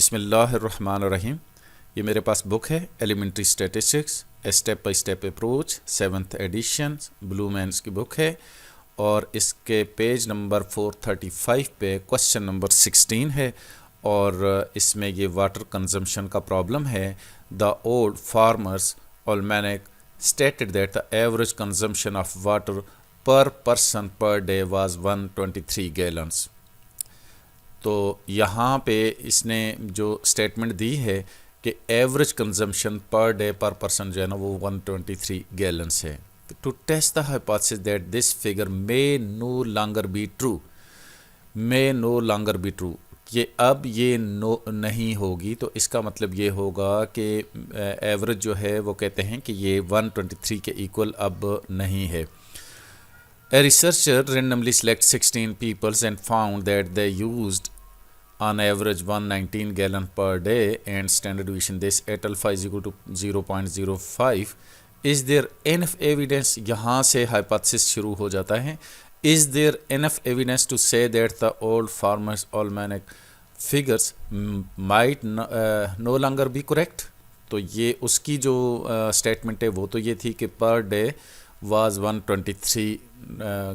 बिस्मिल्लाहिर्रहमानिर्रहीम। ये मेरे पास बुक है elementary statistics a step by step approach 7th edition, Bluman's की बुक है और इसके पेज नंबर 435 पे क्वेश्चन नंबर 16 है और इसमें ये वाटर कंजम्पशन का प्रॉब्लम है। The old farmers almanac stated that the average consumption of water per person per day was 123 gallons। तो यहाँ पे इसने जो स्टेटमेंट दी है कि average consumption per day per person जो है ना वो 123 गैलन्स है। To test the hypothesis that this figure may no longer be true, ये अब ये नो नहीं होगी, तो इसका मतलब ये होगा कि एवरेज जो है वो कहते हैं कि ये 123 के इक्वल अब नहीं है। A researcher randomly selected 16 people and found that they used on average 119 gallon per day and standard deviation this at alpha is equal to 0.05. Is there enough evidence? यहाँ से hypothesis शुरू हो जाता है। Is there enough evidence to say that the old farmers' almanac figures might no longer be correct? तो ये उसकी जो स्टेटमेंट है वो तो ये थी कि पर डे वाज 123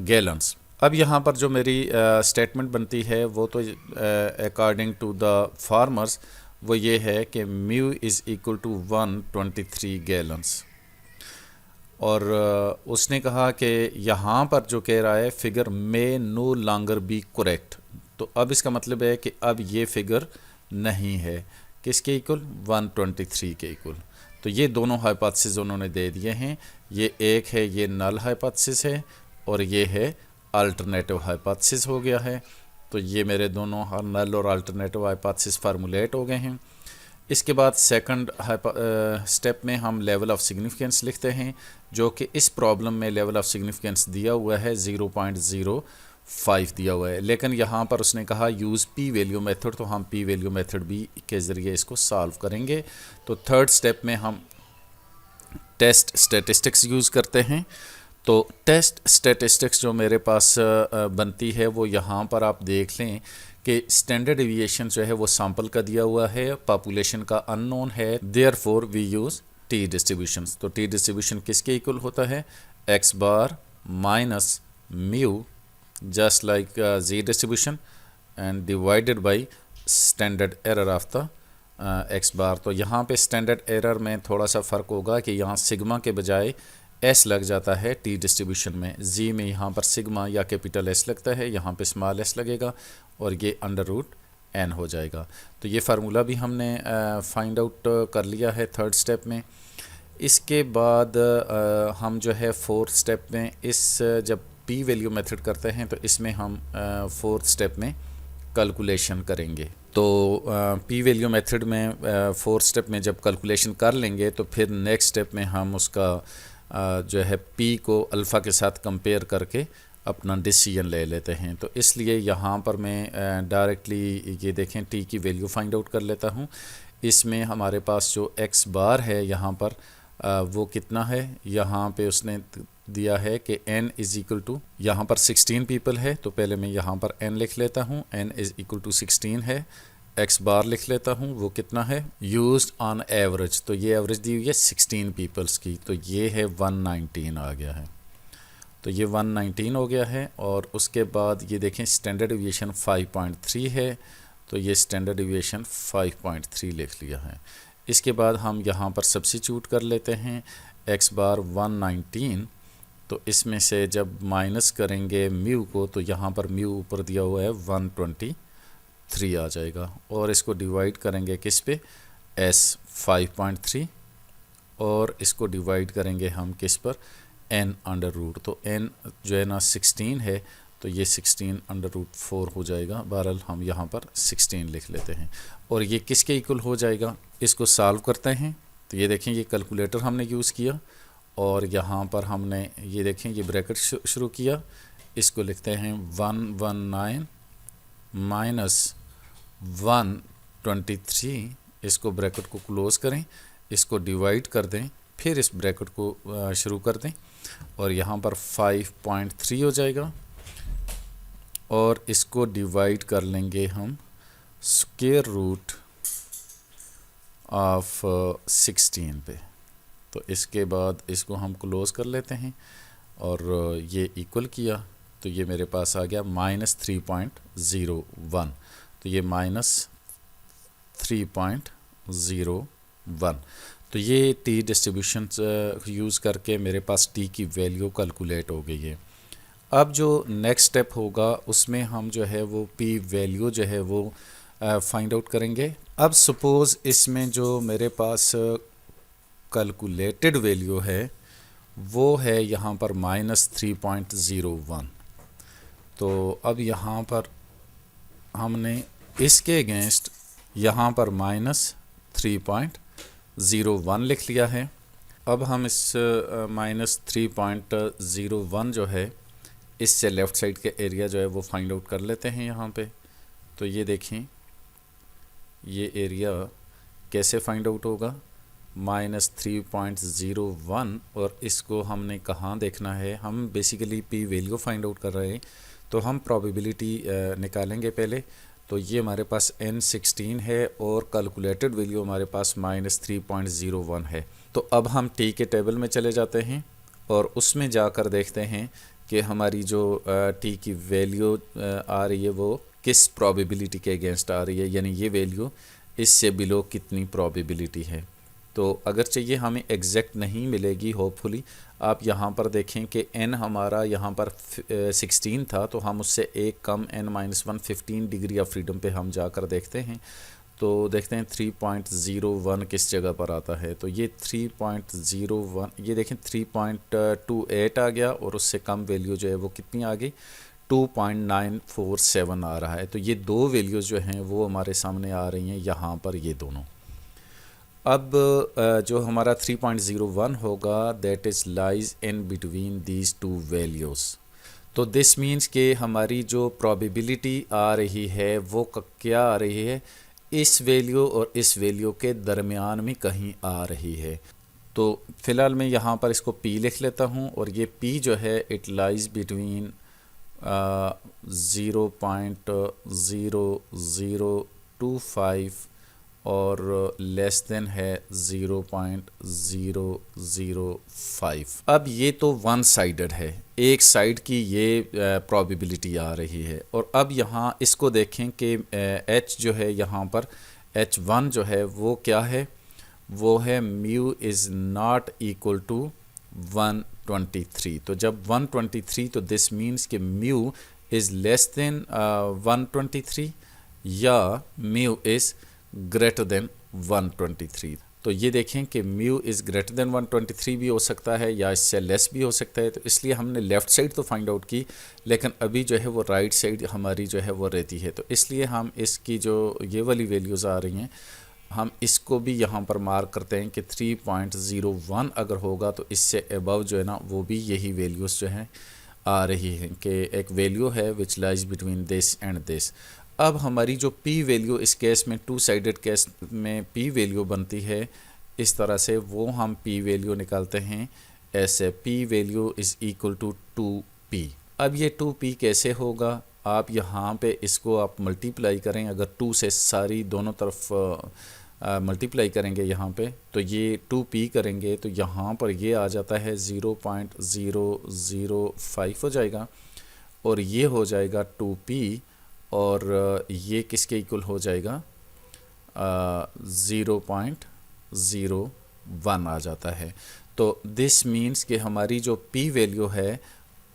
गैलन्स। अब यहाँ पर जो मेरी स्टेटमेंट बनती है वो तो अकॉर्डिंग टू द फार्मर्स वो ये है कि mu is equal to 123 gallons. और उसने कहा कि यहाँ पर जो कह रहा है figure may no longer be correct, तो अब इसका मतलब है कि अब ये फिगर नहीं है किसके इक्वल, 123 के इक्वल। तो ये दोनों हाइपोथेसिस उन्होंने दे दिए हैं। ये एक है ये नल हाइपोथेसिस है और ये है अल्टरनेटिव हाइपोथेसिस हो गया है। तो ये मेरे दोनों नल और अल्टरनेटिव हाइपोथेसिस फार्मूलेट हो गए हैं। इसके बाद सेकंड स्टेप में हम लेवल ऑफ सिग्निफिकेंस लिखते हैं, जो कि इस प्रॉब्लम में लेवल ऑफ सिग्निफिकेंस दिया हुआ है 0.05 दिया हुआ है, लेकिन यहाँ पर उसने कहा यूज़ पी वैल्यू मेथड, तो हम पी वैल्यू मेथड भी के ज़रिए इसको सॉल्व करेंगे। तो थर्ड स्टेप में हम टेस्ट स्टैटिस्टिक्स यूज़ करते हैं। तो टेस्ट स्टैटिस्टिक्स जो मेरे पास बनती है वो यहाँ पर आप देख लें कि स्टैंडर्ड डेविएशन जो है वो सैंपल का दिया हुआ है, पॉपुलेशन का अननोन है, therefore we use T distribution. तो टी डिस्ट्रीब्यूशन किसके इक्वल होता है, X bar minus mu just like G distribution and divided by standard error of the X bar. तो यहाँ पे स्टैंडर्ड एरर में थोड़ा सा फ़र्क होगा कि यहाँ सिग्मा के बजाय एस लग जाता है टी डिस्ट्रीब्यूशन में, जी में यहाँ पर सिग्मा या कैपिटल एस लगता है, यहाँ पे स्मॉल एस लगेगा और ये अंडर रूट एन हो जाएगा। तो ये फार्मूला भी हमने फाइंड आउट कर लिया है थर्ड स्टेप में। इसके बाद हम जो है फोर्थ स्टेप में इस जब पी वैल्यू मेथड करते हैं तो इसमें हम फोर्थ स्टेप में कैलकुलेशन करेंगे। तो पी वैल्यू मेथड में फोर्थ स्टेप में जब कैलकुलेशन कर लेंगे तो फिर नेक्स्ट स्टेप में हम उसका जो है पी को अल्फ़ा के साथ कंपेयर करके अपना डिसीजन ले लेते हैं। तो इसलिए यहाँ पर मैं डायरेक्टली ये देखें टी की वैल्यू फाइंड आउट कर लेता हूँ। इसमें हमारे पास जो एक्स बार है यहाँ पर वो कितना है, यहाँ पे उसने दिया है कि n इज़ इक्वल टू, यहाँ पर 16 पीपल है तो पहले मैं यहाँ पर n लिख लेता हूँ, n इज़ इक्वल टू 16 है। एक्स बार लिख लेता हूँ वो कितना है, यूज्ड ऑन एवरेज, तो ये एवरेज दी हुई है 16 पीपल्स की, तो ये है 119 आ गया है। तो ये 119 हो गया है। और उसके बाद ये देखें स्टैंडर्ड डिविएशन 5.3 है, तो ये स्टैंडर्ड डिविएशन 5.3 लिख लिया है। इसके बाद हम यहाँ पर सब्स्टिट्यूट कर लेते हैं एक्स बार 119, तो इसमें से जब माइनस करेंगे म्यू को तो यहाँ पर म्यू ऊपर दिया हुआ है 123 आ जाएगा, और इसको डिवाइड करेंगे किस पे, एस 5.3, और इसको डिवाइड करेंगे हम किस पर, n अंडर रूट। तो n जो है ना 16 है तो ये 16 अंडर रूट 4 हो जाएगा। बहरहाल हम यहाँ पर 16 लिख लेते हैं और ये किसके इक्वल हो जाएगा, इसको सॉल्व करते हैं। तो ये देखें ये कैलकुलेटर हमने यूज़ किया और यहाँ पर हमने ये देखें ये ब्रैकेट शुरू किया, इसको लिखते हैं 119 माइनस 123, इसको ब्रैकेट को क्लोज़ करें, इसको डिवाइड कर दें, फिर इस ब्रैकेट को शुरू कर दें और यहाँ पर 5.3 हो जाएगा और इसको डिवाइड कर लेंगे हम स्क्वायर रूट ऑफ 16 पे। तो इसके बाद इसको हम क्लोज़ कर लेते हैं और ये इक्वल किया तो ये मेरे पास आ गया -3.01। तो ये -3.01। तो ये टी डिस्ट्रीब्यूशन यूज़ करके मेरे पास टी की वैल्यू कैलकुलेट हो गई है। अब जो नेक्स्ट स्टेप होगा उसमें हम जो है वो पी वैल्यू जो है वो फाइंड आउट करेंगे। अब सपोज़ इसमें जो मेरे पास कैलकुलेटेड वैल्यू है वो है यहाँ पर -3.01। तो अब यहाँ पर हमने इसके अगेंस्ट यहाँ पर -3.01 लिख लिया है। अब हम इस -3.01 जो है इससे लेफ़्ट साइड के एरिया जो है वो फाइंड आउट कर लेते हैं यहाँ पे। तो ये देखें ये एरिया कैसे फाइंड आउट होगा, -3.01, और इसको हमने कहाँ देखना है, हम basically P value find out कर रहे हैं तो हम प्रोबेबिलिटी निकालेंगे पहले। तो ये हमारे पास N16 है और कैलकुलेटेड वैल्यू हमारे पास -3.01 है। तो अब हम टी के टेबल में चले जाते हैं और उसमें जाकर देखते हैं कि हमारी जो टी की वैल्यू आ रही है वो किस प्रोबेबिलिटी के अगेंस्ट आ रही है, यानी ये वैल्यू इससे बिलो कितनी प्रोबेबिलिटी है। तो अगर चाहिए हमें एग्जैक्ट नहीं मिलेगी होपफुली। आप यहाँ पर देखें कि n हमारा यहाँ पर 16 था तो हम उससे एक कम n-1 15 डिग्री ऑफ फ्रीडम पे हम जाकर देखते हैं। तो देखते हैं 3.01 किस जगह पर आता है। तो ये 3.01, ये देखें 3.28 आ गया और उससे कम वैल्यू जो है वो कितनी आ गई, 2.947 आ रहा है। तो ये दो वैल्यूज़ जो हैं वो हमारे सामने आ रही हैं यहाँ पर, ये दोनों। अब जो हमारा 3.01 होगा that is lies in between these two values. तो दिस मीन्स कि हमारी जो प्रोबेबिलिटी आ रही है वो क्या आ रही है, इस वैल्यू और इस वैल्यू के दरमियान में कहीं आ रही है। तो फ़िलहाल मैं यहाँ पर इसको P लिख लेता हूँ और ये P जो है इट लाइज बिटवीन 0.0025 और लेस देन है 0.005। अब ये तो वन साइडेड है, एक साइड की ये प्रोबेबिलिटी आ रही है। और अब यहाँ इसको देखें कि H जो है यहाँ पर H1 जो है वो क्या है, वो है mu is not equal to 123। तो जब 123 तो दिस मीन्स कि म्यू इज़ लेस देन 123 या म्यू इज़ ग्रेटर देन 123। तो ये देखें कि म्यू इज़ ग्रेटर देन 123 भी हो सकता है या इससे लेस भी हो सकता है। तो इसलिए हमने लेफ़्ट साइड तो फाइंड आउट की, लेकिन अभी जो है वो राइट साइड हमारी जो है वो रहती है। तो इसलिए हम इसकी जो ये वाली वैल्यूज़ आ रही हैं हम इसको भी यहाँ पर मार्क करते हैं कि 3.01 अगर होगा तो इससे अबव जो है ना वो भी यही वैल्यूज़ जो हैं आ रही हैं कि एक वैल्यू है which lies between this and this. अब हमारी जो P वैल्यू इस केस में टू साइडेड केस में P वैल्यू बनती है इस तरह से, वो हम P वैल्यू निकालते हैं ऐसे, P value is equal to 2P। अब ये 2P कैसे होगा, आप यहाँ पे इसको आप मल्टीप्लाई करें, अगर 2 से सारी दोनों तरफ मल्टीप्लाई करेंगे यहाँ पे तो ये 2P करेंगे तो यहाँ पर ये आ जाता है 0.005 हो जाएगा और ये हो जाएगा 2P और ये किसके इक्वल हो जाएगा 0.01 आ जाता है। तो दिस मीन्स कि हमारी जो P वैल्यू है,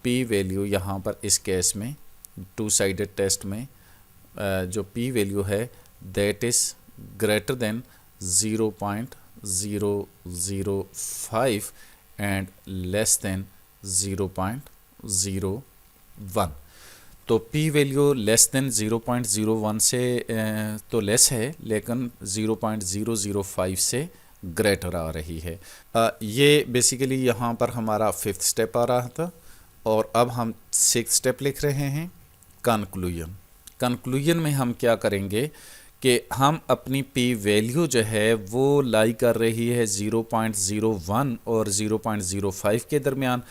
P वैल्यू यहाँ पर इस केस में टू साइडेड टेस्ट में जो P वैल्यू है that is greater than 0.005 and less than 0.01। तो P वैल्यू लेस देन 0.01 से तो लेस है, लेकिन 0.005 से ग्रेटर आ रही है। ये बेसिकली यहाँ पर हमारा 5th स्टेप आ रहा था और अब हम 6th स्टेप लिख रहे हैं, कंक्लूजन। कंक्लूजन में हम क्या करेंगे कि हम अपनी P वैल्यू जो है वो लाई कर रही है 0.01 और 0.05 के दरमियान।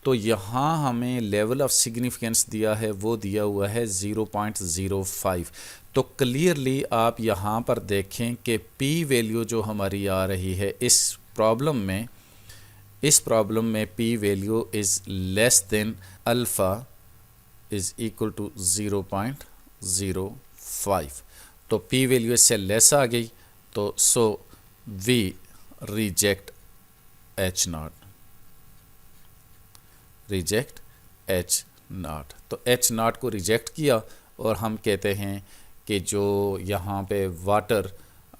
तो यहाँ हमें लेवल ऑफ सिग्निफिकेंस दिया है, वो दिया हुआ है 0.05। तो क्लियरली आप यहाँ पर देखें कि पी वैल्यू जो हमारी आ रही है इस प्रॉब्लम में P value is less than alpha is equal to 0.05। तो पी वैल्यू इससे लेस आ गई, तो so we reject H naught, reject H naught. तो एच नॉट को रिजेक्ट किया और हम कहते हैं कि जो यहाँ पे वाटर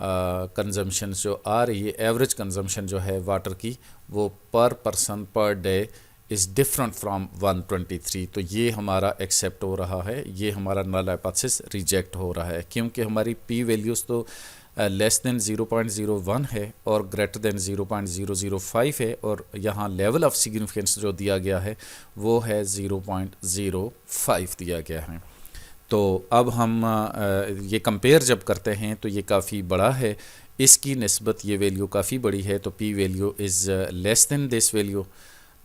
कंजम्पशन जो आ रही है, एवरेज कंजम्पशन जो है वाटर की, वो पर person per day is different from 123। तो ये हमारा एक्सेप्ट हो रहा है, ये हमारा नल हाइपोथेसिस रिजेक्ट हो रहा है, क्योंकि हमारी पी वैल्यूज़ तो लेस देन 0.01 है और ग्रेटर देन 0.005 है, और यहाँ लेवल ऑफ सिग्निफिकेंस जो दिया गया है वो है 0.05 दिया गया है। तो अब हम ये कंपेयर जब करते हैं तो ये काफ़ी बड़ा है, इसकी निस्बत ये वैल्यू काफ़ी बड़ी है, तो P value is less than this value,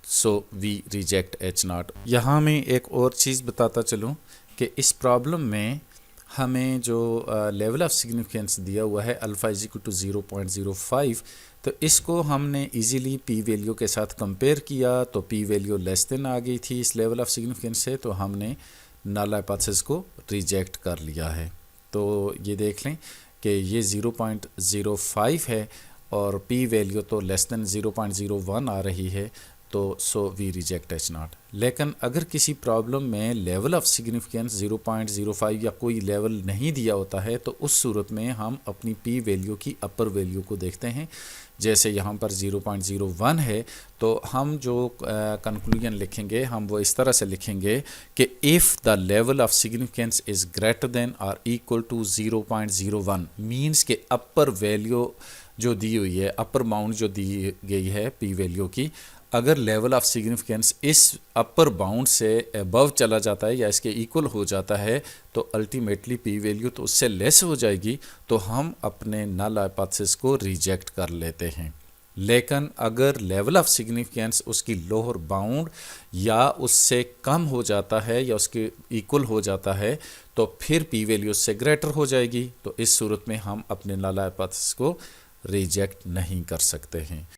so we reject H naught. यहाँ मैं एक और चीज़ बताता चलूँ कि इस प्रॉब्लम में हमें जो लेवल ऑफ सिग्निफिकेंस दिया हुआ है अल्फ़ा इज इक्वल टू 0.05, तो इसको हमने इजीली पी वैल्यू के साथ कंपेयर किया, तो पी वैल्यू लेस देन आ गई थी इस लेवल ऑफ सिग्निफिकेंस से, तो हमने नल हाइपोथेसिस को रिजेक्ट कर लिया है। तो ये देख लें कि ये 0.05 है और पी वैल्यू तो लेस देन 0.01 आ रही है, तो so we reject H naught. लेकिन अगर किसी प्रॉब्लम में लेवल ऑफ सिग्निफिकेंस 0.05 या कोई लेवल नहीं दिया होता है, तो उस सूरत में हम अपनी पी वैल्यू की अपर वैल्यू को देखते हैं। जैसे यहाँ पर 0.01 है, तो हम जो कंक्लूजन लिखेंगे हम वो इस तरह से लिखेंगे कि if the level of significance is greater than और इक्वल टू 0.01 मीन्स के अपर वैल्यू जो दी हुई है, अपर बाउंड जो दी गई है पी वैल्यू की, अगर लेवल ऑफ सिग्निफिकेंस इस अपर बाउंड से अबव चला जाता है या इसके इक्वल हो जाता है, तो अल्टीमेटली पी वैल्यू तो उससे लेस हो जाएगी, तो हम अपने नल हाइपोथेसिस को रिजेक्ट कर लेते हैं। लेकिन अगर लेवल ऑफ सिग्निफिकेंस उसकी लोअर बाउंड या उससे कम हो जाता है या उसके इक्वल हो जाता है, तो फिर पी वैल्यू उससे ग्रेटर हो जाएगी, तो इस सूरत में हम अपने नल हाइपोथेसिस को रिजेक्ट नहीं कर सकते हैं।